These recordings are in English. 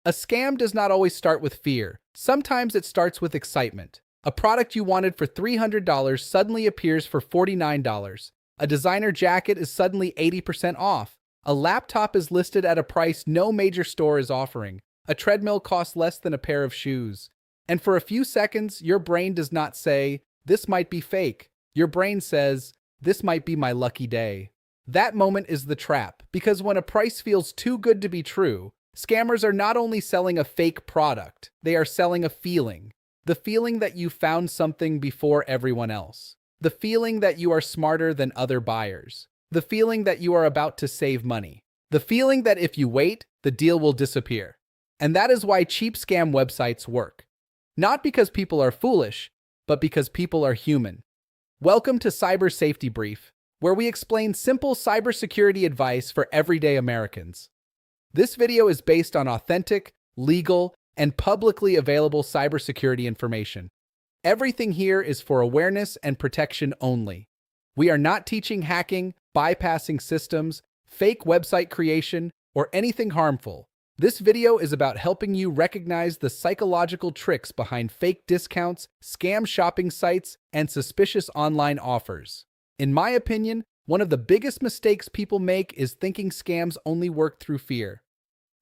A scam does not always start with fear. Sometimes it starts with excitement. A product you wanted for $300 suddenly appears for $49. A designer jacket is suddenly 80% off. A laptop is listed at a price no major store is offering. A treadmill costs less than a pair of shoes. And for a few seconds, your brain does not say, "This might be fake." Your brain says, "This might be my lucky day." That moment is the trap, because when a price feels too good to be true, scammers are not only selling a fake product, they are selling a feeling. The feeling that you found something before everyone else. The feeling that you are smarter than other buyers. The feeling that you are about to save money. The feeling that if you wait, the deal will disappear. And that is why cheap scam websites work. Not because people are foolish, but because people are human. Welcome to Cyber Safety Brief, where we explain simple cybersecurity advice for everyday Americans. This video is based on authentic, legal, and publicly available cybersecurity information. Everything here is for awareness and protection only. We are not teaching hacking, bypassing systems, fake website creation, or anything harmful. This video is about helping you recognize the psychological tricks behind fake discounts, scam shopping sites, and suspicious online offers. In my opinion, one of the biggest mistakes people make is thinking scams only work through fear.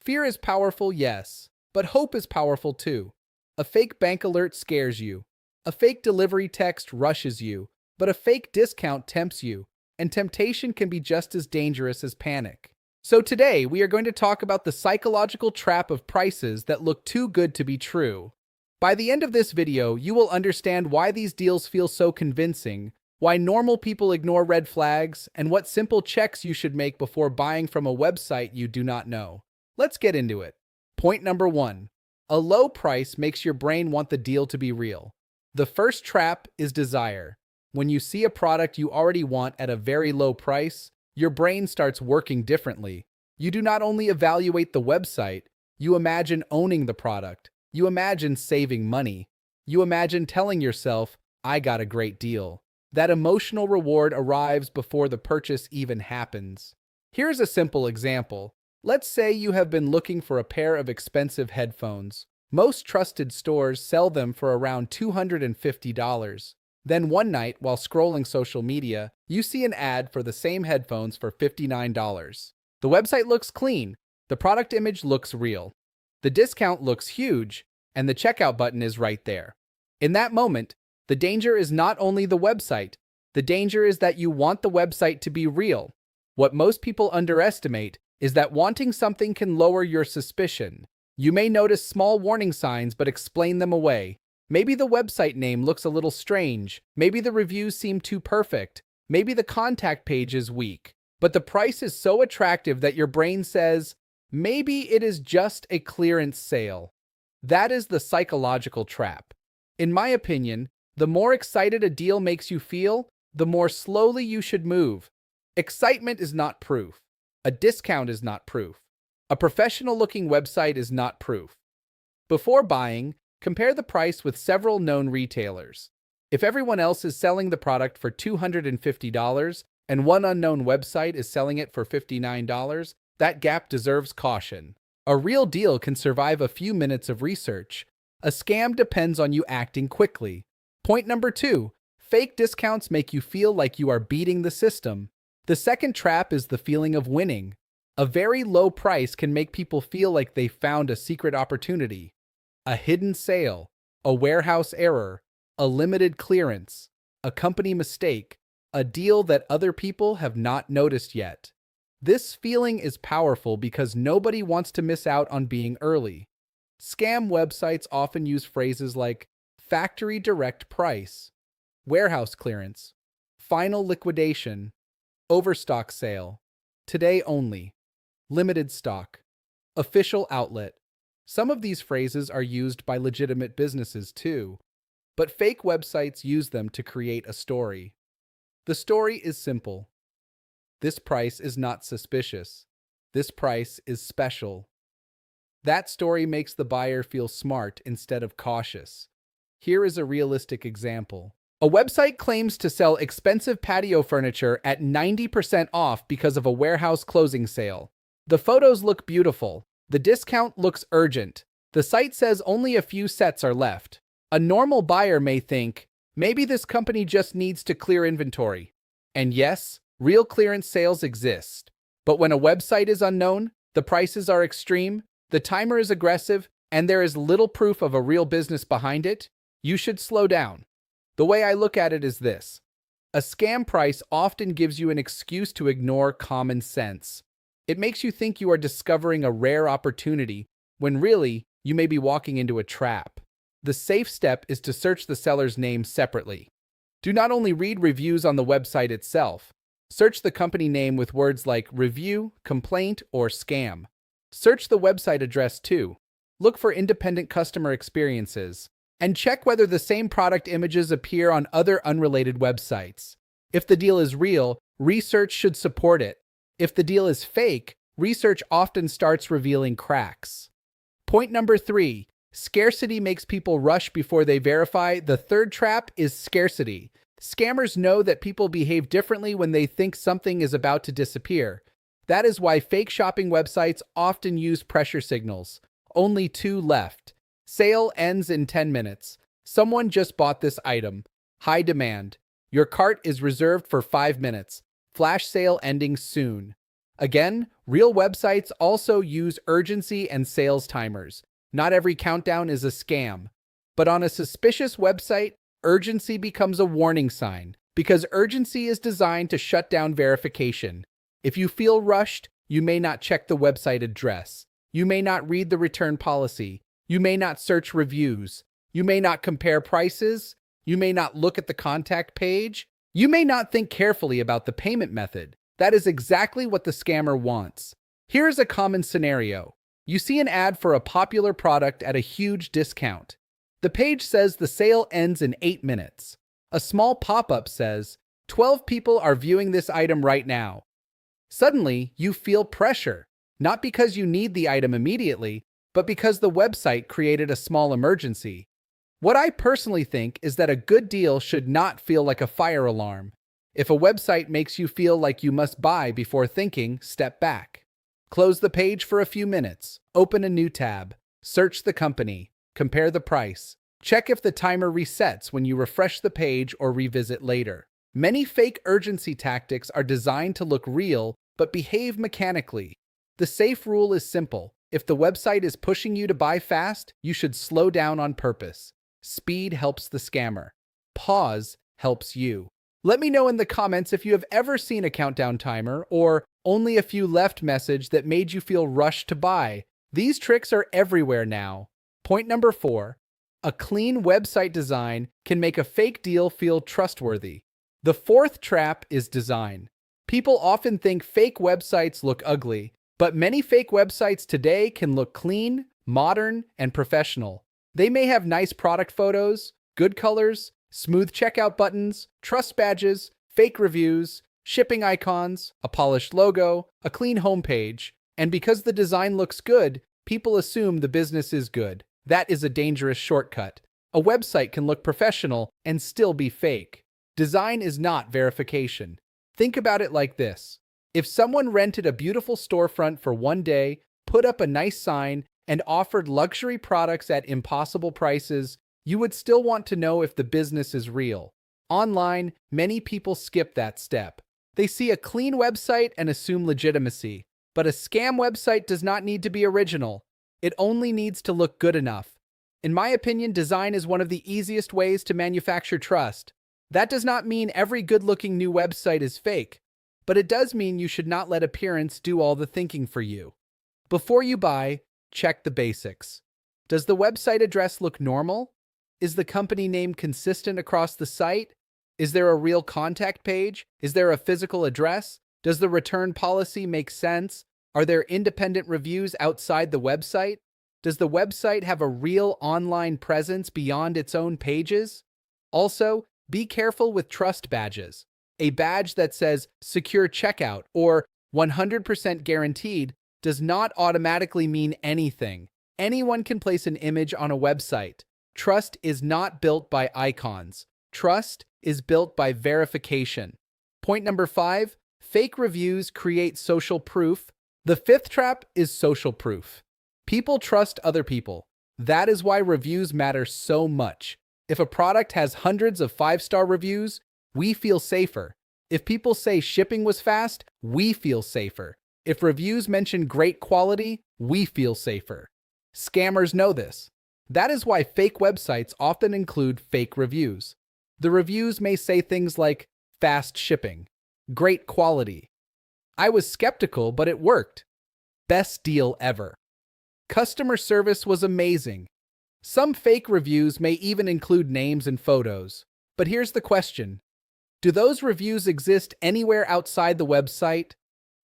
Fear is powerful, yes, but hope is powerful too. A fake bank alert scares you. A fake delivery text rushes you, but a fake discount tempts you, and temptation can be just as dangerous as panic. So today, we are going to talk about the psychological trap of prices that look too good to be true. By the end of this video, you will understand why these deals feel so convincing, why normal people ignore red flags, and what simple checks you should make before buying from a website you do not know. Let's get into it. Point number 1. A low price makes your brain want the deal to be real. The first trap is desire. When you see a product you already want at a very low price, your brain starts working differently. You do not only evaluate the website, you imagine owning the product. You imagine saving money. You imagine telling yourself, "I got a great deal." That emotional reward arrives before the purchase even happens. Here's a simple example. Let's say you have been looking for a pair of expensive headphones. Most trusted stores sell them for around $250. Then one night, while scrolling social media, you see an ad for the same headphones for $59. The website looks clean, the product image looks real, the discount looks huge, and the checkout button is right there. In that moment, the danger is not only the website, the danger is that you want the website to be real. What most people underestimate is that wanting something can lower your suspicion. You may notice small warning signs but explain them away. Maybe the website name looks a little strange, maybe the reviews seem too perfect, maybe the contact page is weak, but the price is so attractive that your brain says, maybe it is just a clearance sale. That is the psychological trap. In my opinion, the more excited a deal makes you feel, the more slowly you should move. Excitement is not proof. A discount is not proof. A professional-looking website is not proof. Before buying, compare the price with several known retailers. If everyone else is selling the product for $250 and one unknown website is selling it for $59, that gap deserves caution. A real deal can survive a few minutes of research. A scam depends on you acting quickly. Point number 2. Fake discounts make you feel like you are beating the system. The second trap is the feeling of winning. A very low price can make people feel like they found a secret opportunity. A hidden sale, a warehouse error, a limited clearance, a company mistake, a deal that other people have not noticed yet. This feeling is powerful because nobody wants to miss out on being early. Scam websites often use phrases like factory direct price, warehouse clearance, final liquidation, overstock sale, today only, limited stock, official outlet. Some of these phrases are used by legitimate businesses too, but fake websites use them to create a story. The story is simple. This price is not suspicious. This price is special. That story makes the buyer feel smart instead of cautious. Here is a realistic example. A website claims to sell expensive patio furniture at 90% off because of a warehouse closing sale. The photos look beautiful. The discount looks urgent. The site says only a few sets are left. A normal buyer may think, maybe this company just needs to clear inventory. And yes, real clearance sales exist. But when a website is unknown, the prices are extreme, the timer is aggressive, and there is little proof of a real business behind it, you should slow down. The way I look at it is this. A scam price often gives you an excuse to ignore common sense. It makes you think you are discovering a rare opportunity, when really, you may be walking into a trap. The safe step is to search the seller's name separately. Do not only read reviews on the website itself. Search the company name with words like review, complaint, or scam. Search the website address too. Look for independent customer experiences. And check whether the same product images appear on other unrelated websites. If the deal is real, research should support it. If the deal is fake, research often starts revealing cracks. Point number 3. Scarcity makes people rush before they verify. The third trap is scarcity. Scammers know that people behave differently when they think something is about to disappear. That is why fake shopping websites often use pressure signals. Only 2 left. Sale ends in 10 minutes. Someone just bought this item. High demand. Your cart is reserved for 5 minutes. Flash sale ending soon. Again, real websites also use urgency and sales timers. Not every countdown is a scam. But on a suspicious website, urgency becomes a warning sign, because urgency is designed to shut down verification. If you feel rushed, you may not check the website address. You may not read the return policy. You may not search reviews. You may not compare prices. You may not look at the contact page. You may not think carefully about the payment method. That is exactly what the scammer wants. Here is a common scenario. You see an ad for a popular product at a huge discount. The page says the sale ends in 8 minutes. A small pop-up says, 12 people are viewing this item right now. Suddenly, you feel pressure, not because you need the item immediately, but because the website created a small emergency. What I personally think is that a good deal should not feel like a fire alarm. If a website makes you feel like you must buy before thinking, step back. Close the page for a few minutes, open a new tab, search the company, compare the price, check if the timer resets when you refresh the page or revisit later. Many fake urgency tactics are designed to look real but behave mechanically. The safe rule is simple. If the website is pushing you to buy fast, you should slow down on purpose. Speed helps the scammer. Pause helps you. Let me know in the comments if you have ever seen a countdown timer or only a few left message that made you feel rushed to buy. These tricks are everywhere now. Point number 4. A clean website design can make a fake deal feel trustworthy. The fourth trap is design. People often think fake websites look ugly, but many fake websites today can look clean, modern, and professional. They may have nice product photos, good colors, smooth checkout buttons, trust badges, fake reviews, shipping icons, a polished logo, a clean homepage, and because the design looks good, people assume the business is good. That is a dangerous shortcut. A website can look professional and still be fake. Design is not verification. Think about it like this. If someone rented a beautiful storefront for one day, put up a nice sign, and offered luxury products at impossible prices, you would still want to know if the business is real. Online, many people skip that step. They see a clean website and assume legitimacy. But a scam website does not need to be original. It only needs to look good enough. In my opinion, design is one of the easiest ways to manufacture trust. That does not mean every good-looking new website is fake, but it does mean you should not let appearance do all the thinking for you. Before you buy, check the basics. Does the website address look normal? Is the company name consistent across the site? Is there a real contact page? Is there a physical address? Does the return policy make sense? Are there independent reviews outside the website? Does the website have a real online presence beyond its own pages? Also, be careful with trust badges. A badge that says secure checkout or 100% guaranteed does not automatically mean anything. Anyone can place an image on a website. Trust is not built by icons. Trust is built by verification. Point number 5, fake reviews create social proof. The fifth trap is social proof. People trust other people. That is why reviews matter so much. If a product has hundreds of 5-star reviews, we feel safer. If people say shipping was fast, we feel safer. If reviews mention great quality, we feel safer. Scammers know this. That is why fake websites often include fake reviews. The reviews may say things like, fast shipping, great quality. I was skeptical, but it worked. Best deal ever. Customer service was amazing. Some fake reviews may even include names and photos. But here's the question. Do those reviews exist anywhere outside the website?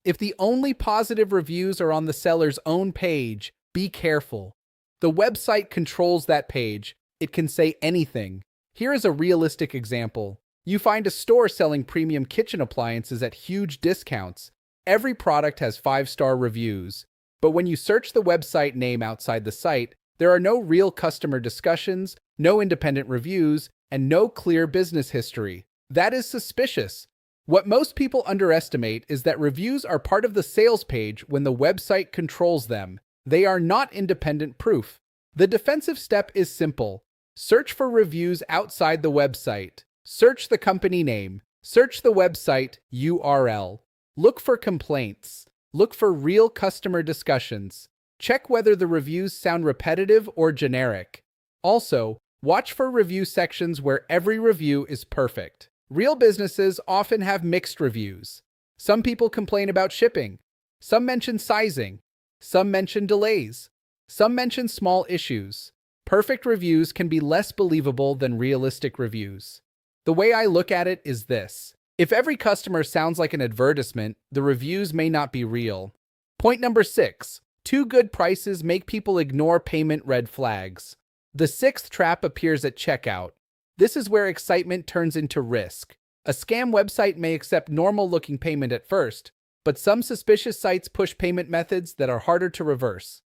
If the only positive reviews are on the seller's own page, be careful. The website controls that page. It can say anything. Here is a realistic example. You find a store selling premium kitchen appliances at huge discounts. Every product has 5-star reviews. But when you search the website name outside the site, there are no real customer discussions, no independent reviews, and no clear business history. That is suspicious. What most people underestimate is that reviews are part of the sales page when the website controls them. They are not independent proof. The defensive step is simple. Search for reviews outside the website. Search the company name. Search the website URL. Look for complaints. Look for real customer discussions. Check whether the reviews sound repetitive or generic. Also, watch for review sections where every review is perfect. Real businesses often have mixed reviews. Some people complain about shipping. Some mention sizing. Some mention delays. Some mention small issues. Perfect reviews can be less believable than realistic reviews. The way I look at it is this. If every customer sounds like an advertisement, the reviews may not be real. Point number 6. Too good prices make people ignore payment red flags. The 6th trap appears at checkout. This is where excitement turns into risk. A scam website may accept normal-looking payment at first, but some suspicious sites push payment methods that are harder to reverse.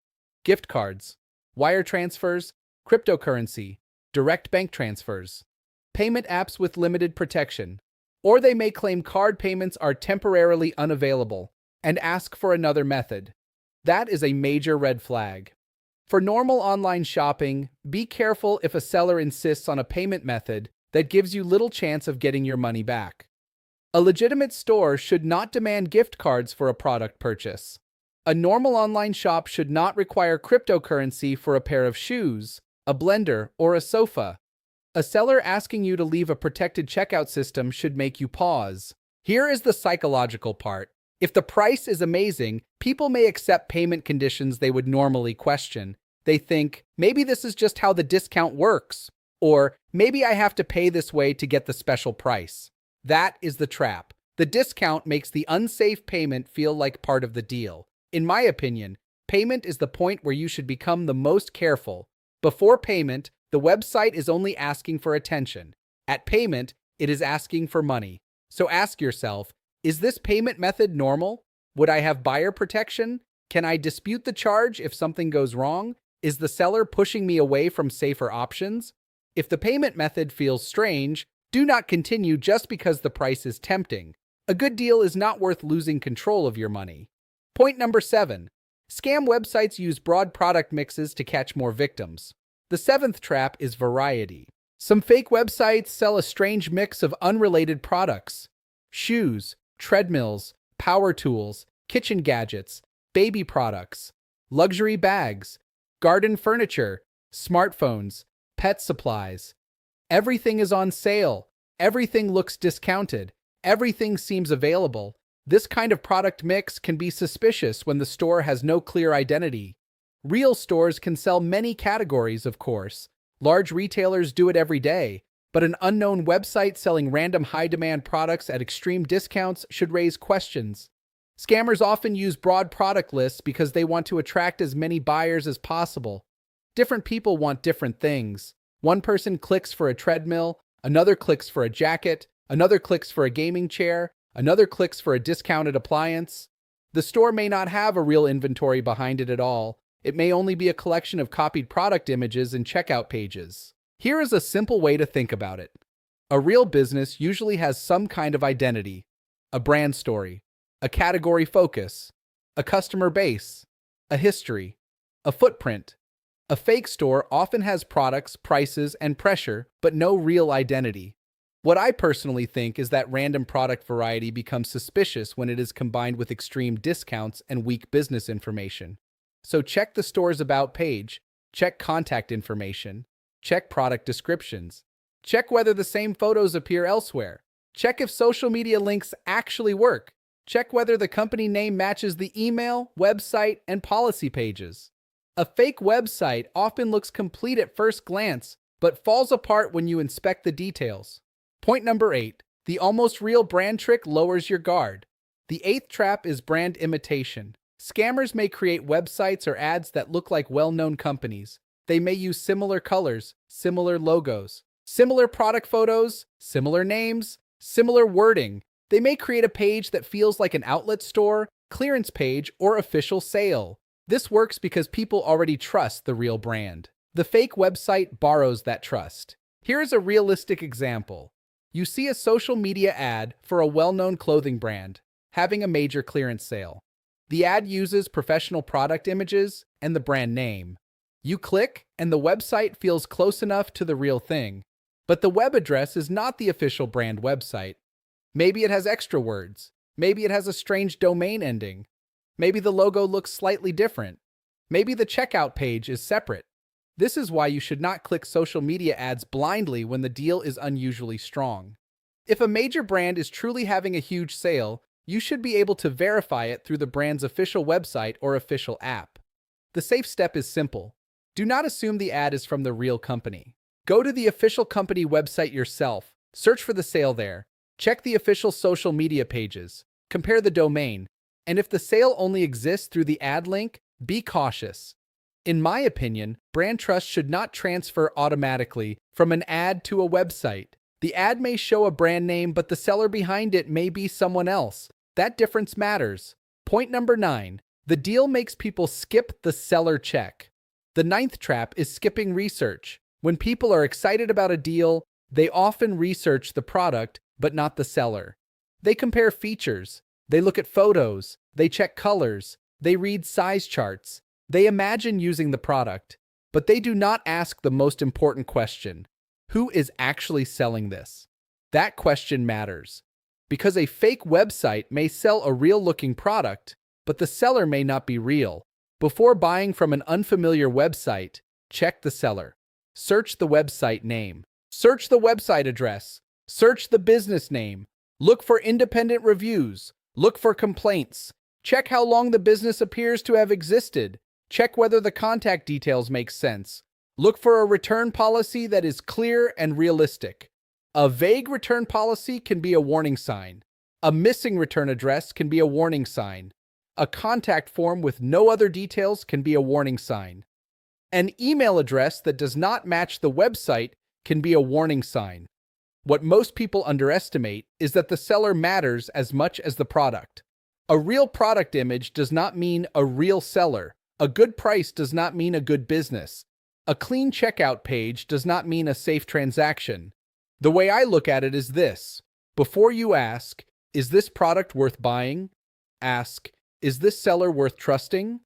Gift cards, wire transfers, cryptocurrency, direct bank transfers, payment apps with limited protection. Or they may claim card payments are temporarily unavailable and ask for another method. That is a major red flag. For normal online shopping, be careful if a seller insists on a payment method that gives you little chance of getting your money back. A legitimate store should not demand gift cards for a product purchase. A normal online shop should not require cryptocurrency for a pair of shoes, a blender, or a sofa. A seller asking you to leave a protected checkout system should make you pause. Here is the psychological part. If the price is amazing, people may accept payment conditions they would normally question. They think, maybe this is just how the discount works, or maybe I have to pay this way to get the special price. That is the trap. The discount makes the unsafe payment feel like part of the deal. In my opinion, payment is the point where you should become the most careful. Before payment, the website is only asking for attention. At payment, it is asking for money. So ask yourself, is this payment method normal? Would I have buyer protection? Can I dispute the charge if something goes wrong? Is the seller pushing me away from safer options? If the payment method feels strange, do not continue just because the price is tempting. A good deal is not worth losing control of your money. Point number 7. Scam websites use broad product mixes to catch more victims. The 7th trap is variety. Some fake websites sell a strange mix of unrelated products. Shoes, treadmills, power tools, kitchen gadgets, baby products, luxury bags, garden furniture, smartphones, pet supplies. Everything is on sale. Everything looks discounted. Everything seems available. This kind of product mix can be suspicious when the store has no clear identity. Real stores can sell many categories, of course. Large retailers do it every day. But an unknown website selling random high-demand products at extreme discounts should raise questions. Scammers often use broad product lists because they want to attract as many buyers as possible. Different people want different things. One person clicks for a treadmill, another clicks for a jacket, another clicks for a gaming chair, another clicks for a discounted appliance. The store may not have a real inventory behind it at all. It may only be a collection of copied product images and checkout pages. Here is a simple way to think about it. A real business usually has some kind of identity, a brand story, a category focus, a customer base, a history. A footprint. A fake store often has products, prices, and pressure, but no real identity. What I personally think is that random product variety becomes suspicious when it is combined with extreme discounts and weak business information. So check the store's about page, check contact information, check product descriptions, check whether the same photos appear elsewhere, check if social media links actually work, check whether the company name matches the email, website, and policy pages. A fake website often looks complete at first glance, but falls apart when you inspect the details. Point number 8. The almost real brand trick lowers your guard. The eighth trap is brand imitation. Scammers may create websites or ads that look like well-known companies. They may use similar colors, similar logos, similar product photos, similar names, similar wording. They may create a page that feels like an outlet store, clearance page, or official sale. This works because people already trust the real brand. The fake website borrows that trust. Here is a realistic example. You see a social media ad for a well-known clothing brand having a major clearance sale. The ad uses professional product images and the brand name. You click, and the website feels close enough to the real thing. But the web address is not the official brand website. Maybe it has extra words. Maybe it has a strange domain ending. Maybe the logo looks slightly different. Maybe the checkout page is separate. This is why you should not click social media ads blindly when the deal is unusually strong. If a major brand is truly having a huge sale, you should be able to verify it through the brand's official website or official app. The safe step is simple. Do not assume the ad is from the real company. Go to the official company website yourself, search for the sale there, check the official social media pages, compare the domain, and if the sale only exists through the ad link, be cautious. In my opinion, brand trust should not transfer automatically from an ad to a website. The ad may show a brand name, but the seller behind it may be someone else. That difference matters. Point number 9. The deal makes people skip the seller check. The ninth trap is skipping research. When people are excited about a deal, they often research the product, but not the seller. They compare features. They look at photos. They check colors. They read size charts. They imagine using the product, but they do not ask the most important question. Who is actually selling this? That question matters, because a fake website may sell a real-looking product, but the seller may not be real. Before buying from an unfamiliar website, check the seller. Search the website name. Search the website address. Search the business name. Look for independent reviews. Look for complaints. Check how long the business appears to have existed. Check whether the contact details make sense. Look for a return policy that is clear and realistic. A vague return policy can be a warning sign. A missing return address can be a warning sign. A contact form with no other details can be a warning sign. An email address that does not match the website can be a warning sign. What most people underestimate is that the seller matters as much as the product. A real product image does not mean a real seller. A good price does not mean a good business. A clean checkout page does not mean a safe transaction. The way I look at it is this. Before you ask, is this product worth buying? Ask, is this seller worth trusting?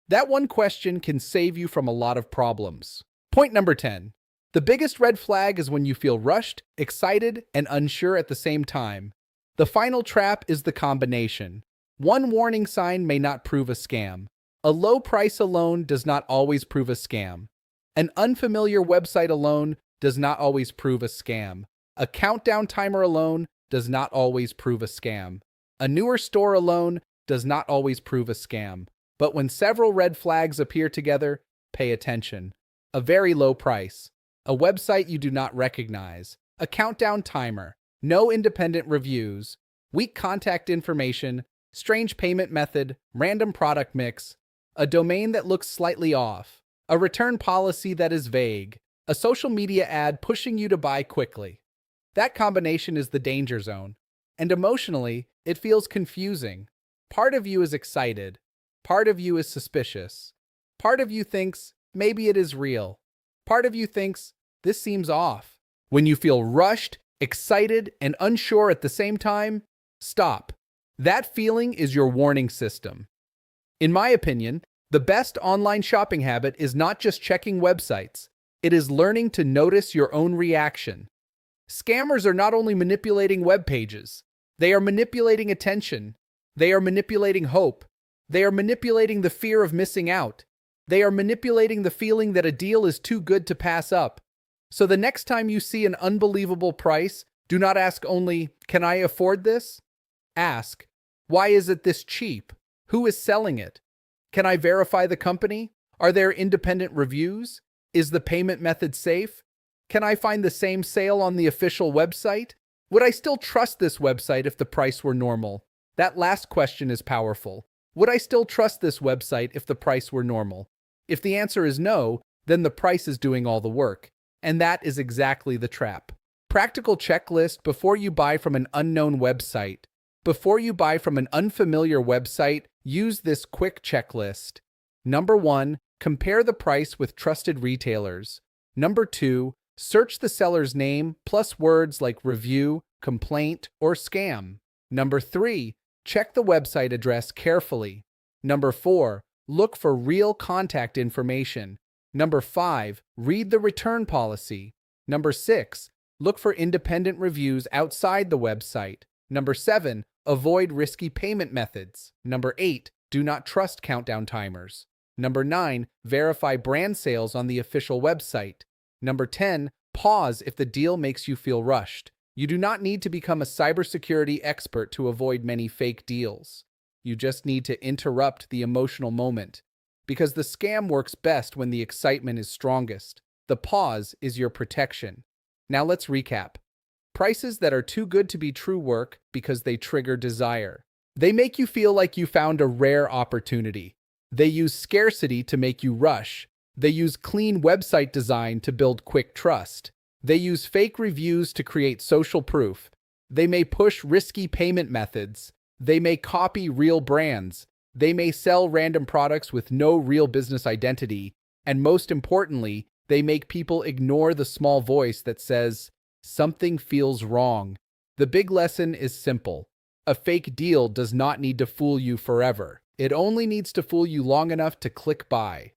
That one question can save you from a lot of problems. Point number 10. The biggest red flag is when you feel rushed, excited, and unsure at the same time. The final trap is the combination. One warning sign may not prove a scam. A low price alone does not always prove a scam. An unfamiliar website alone does not always prove a scam. A countdown timer alone does not always prove a scam. A newer store alone does not always prove a scam. But when several red flags appear together, pay attention. A very low price. A website you do not recognize. A countdown timer. No independent reviews. Weak contact information. Strange payment method. Random product mix. A domain that looks slightly off, a return policy that is vague, a social media ad pushing you to buy quickly. That combination is the danger zone, and emotionally, it feels confusing. Part of you is excited, part of you is suspicious, part of you thinks maybe it is real, part of you thinks this seems off. When you feel rushed, excited, and unsure at the same time, stop. That feeling is your warning system. In my opinion, the The best online shopping habit is not just checking websites, it is learning to notice your own reaction. Scammers are not only manipulating web pages, they are manipulating attention, they are manipulating hope, they are manipulating the fear of missing out, they are manipulating the feeling that a deal is too good to pass up. So the next time you see an unbelievable price, do not ask only, "Can I afford this?" Ask, "Why is it this cheap? Who is selling it? Can I verify the company? Are there independent reviews? Is the payment method safe? Can I find the same sale on the official website? Would I still trust this website if the price were normal?" That last question is powerful. Would I still trust this website if the price were normal? If the answer is no, then the price is doing all the work. And that is exactly the trap. Practical checklist before you buy from an unknown website. Before you buy from an unfamiliar website, use this quick checklist. Number 1, compare the price with trusted retailers. Number 2, search the seller's name plus words like review, complaint, or scam. Number 3, check the website address carefully. Number 4, look for real contact information. Number 5, read the return policy. Number 6, look for independent reviews outside the website. Number 7, avoid risky payment methods. Number 8, do not trust countdown timers. Number 9, verify brand sales on the official website. Number 10, pause if the deal makes you feel rushed. You do not need to become a cybersecurity expert to avoid many fake deals. You just need to interrupt the emotional moment, because the scam works best when the excitement is strongest. The pause is your protection. Now let's recap. Prices that are too good to be true work because they trigger desire. They make you feel like you found a rare opportunity. They use scarcity to make you rush. They use clean website design to build quick trust. They use fake reviews to create social proof. They may push risky payment methods. They may copy real brands. They may sell random products with no real business identity. And most importantly, they make people ignore the small voice that says, "Something feels wrong." The big lesson is simple. A fake deal does not need to fool you forever. It only needs to fool you long enough to click buy.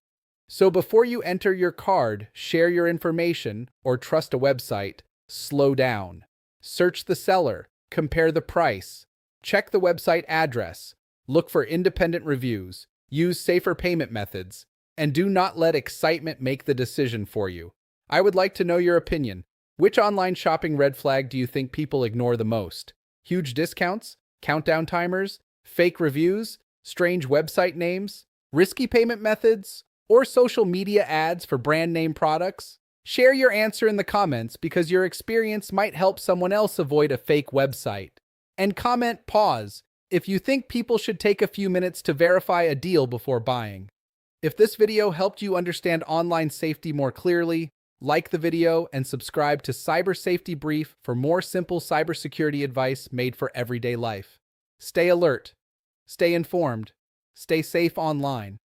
So before you enter your card, share your information, or trust a website, slow down. Search the seller, compare the price, check the website address, look for independent reviews, use safer payment methods, and do not let excitement make the decision for you. I would like to know your opinion. Which online shopping red flag do you think people ignore the most? Huge discounts? Countdown timers? Fake reviews? Strange website names? Risky payment methods? Or social media ads for brand name products? Share your answer in the comments because your experience might help someone else avoid a fake website. And comment pause if you think people should take a few minutes to verify a deal before buying. If this video helped you understand online safety more clearly, like the video and subscribe to Cyber Safety Brief for more simple cybersecurity advice made for everyday life. Stay alert, stay informed, stay safe online.